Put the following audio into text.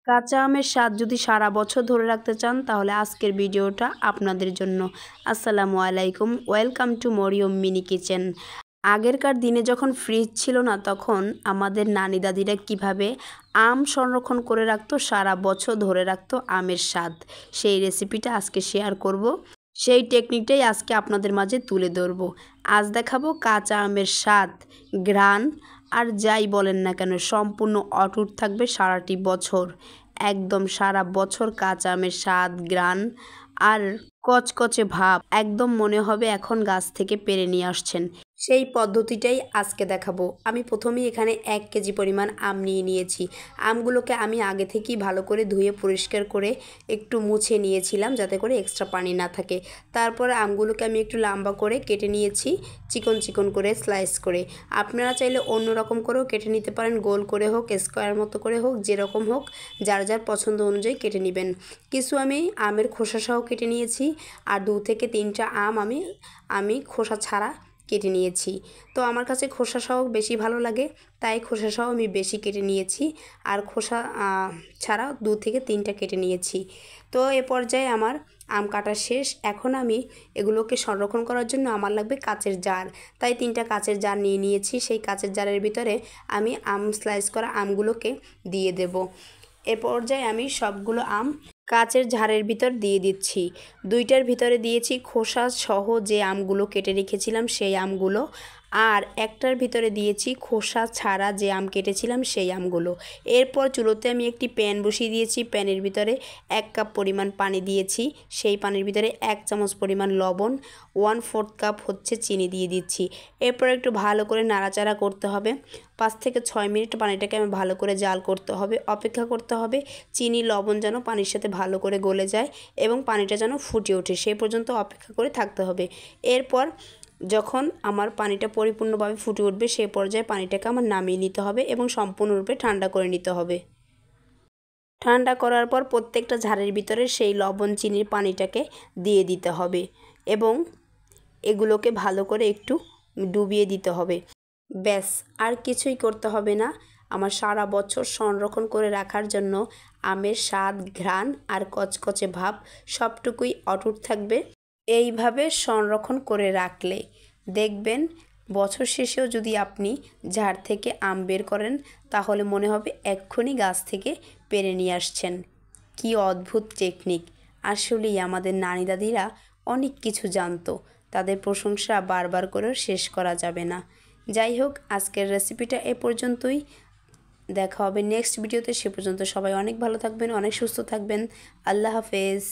কাঁচা আমের স্বাদ যদি সারা বছর ধরে রাখতে চান তাহলে আজকের ভিডিওটা আপনাদের জন্য। আসসালামু আলাইকুম, welcome to Mariyam mini kitchen. আগেরকার দিনে যখন ফ্রিজ ছিল না, তখন আমাদের নানি দাদিরা কিভাবে আম সংরক্ষণ করে রাখতো, সারা বছর ধরে রাখতো আমের স্বাদ, সেই রেসিপিটা আজকে শেয়ার করব। সেই টেকনিকটাই আজকে আপনাদের মাঝে তুলে ধরব। আজ দেখাবো কাঁচা আমের স্বাদ, ঘ্রাণ আর যাই বলেন না কেন সম্পূর্ণ অটুট থাকবে সারাটি বছর। একদম সারা বছর কাঁচা আমের স্বাদ, ঘ্রাণ আর কচকচে ভাব একদম মনে হবে এখন গাছ থেকে পেড়ে নিয়ে আসছেন। সেই পদ্ধতিটাই আজকে দেখাবো। আমি প্রথমেই এখানে 1 কেজি পরিমাণ আম নিয়ে নিয়েছি। আমগুলোকে আমি আগে থেকেই ভালো করে ধুয়ে পরিষ্কার করে একটু মুছে নিয়েছিলাম, যাতে করে এক্সট্রা পানি না থাকে। তারপর আমগুলোকে আমি একটু লম্বা করে কেটে নিয়েছি, চিকন চিকন করে স্লাইস করে। আপনারা চাইলে অন্য রকম করেও কেটে নিতে পারেন, গোল করে হোক, স্কোয়ার মতো করে হোক, যেরকম হোক যার যার পছন্দ অনুযায়ী কেটে নেবেন। কিছু আমি আমের খোসাসহ কেটে নিয়েছি, আর 2 থেকে 3টা আম আমি খোসা ছাড়া কেটে নিয়েছি। তো আমার কাছে খোসাসহ বেশি ভালো লাগে, তাই খোসাসহ আমি বেশি কেটে নিয়েছি, আর খোসা ছাড়াও 2 থেকে 3টা কেটে নিয়েছি। তো এ পর্যায়ে আমার আম কাটা শেষ। এখন আমি এগুলোকে সংরক্ষণ করার জন্য আমার লাগবে কাচের জার, তাই 3টা কাচের জার নিয়ে নিয়েছি। সেই কাচের জারের ভিতরে আমি আম স্লাইস করা আমগুলোকে দিয়ে দেব। এ পর্যায়ে আমি সবগুলো আম কাচের ঝাড়ের ভিতর দিয়ে দিচ্ছি। 2টার ভিতরে দিয়েছি খোসা সহ যে আমগুলো কেটে রেখেছিলাম সেই আমগুলো, আর একটার ভিতরে দিয়েছি খোসা ছাড়া যে আম কেটেছিলাম সেই আমগুলো। এরপর চুলোতে আমি একটি প্যান বসিয়ে দিয়েছি। প্যানের ভিতরে 1 কাপ পরিমাণ পানি দিয়েছি। সেই পানির ভিতরে 1 চামচ পরিমাণ লবণ, 1/4 কাপ হচ্ছে চিনি দিয়ে দিচ্ছি। এরপর একটু ভালো করে নাড়াচাড়া করতে হবে। 5 থেকে 6 মিনিট পানিটাকে আমি ভালো করে জাল করতে হবে, অপেক্ষা করতে হবে চিনি লবণ যেন পানির সাথে ভালো করে গলে যায় এবং পানিটা যেন ফুটে ওঠে, সেই পর্যন্ত অপেক্ষা করে থাকতে হবে। এরপর যখন আমার পানিটা পরিপূর্ণভাবে ফুটে উঠবে, সেই পর্যায়ে পানিটাকে আমার নামিয়ে নিতে হবে এবং সম্পূর্ণরূপে ঠান্ডা করে নিতে হবে। ঠান্ডা করার পর প্রত্যেকটা ঝাড়ের ভিতরে সেই লবণ চিনির পানিটাকে দিয়ে দিতে হবে এবং এগুলোকে ভালো করে একটু ডুবিয়ে দিতে হবে। ব্যাস, আর কিছুই করতে হবে না। আমার সারা বছর সংরক্ষণ করে রাখার জন্য আমের স্বাদ, ঘ্রাণ আর কচকচে ভাব সবটুকুই অটুট থাকবে। এইভাবে সংরক্ষণ করে রাখলে দেখবেন বছর শেষেও যদি আপনি ঝাড় থেকে আম বের করেন, তাহলে মনে হবে এক্ষুনি গাছ থেকে পেড়ে নিয়ে আসছেন। কি অদ্ভুত টেকনিক! আসলেই আমাদের নানি দাদিরা অনেক কিছু জানতো, তাদের প্রশংসা বারবার করেও শেষ করা যাবে না। যাই হোক, আজকের রেসিপিটা এ পর্যন্তই। দেখা হবে নেক্সট ভিডিওতে। সে পর্যন্ত সবাই অনেক ভালো থাকবেন, অনেক সুস্থ থাকবেন। আল্লাহ হাফেজ।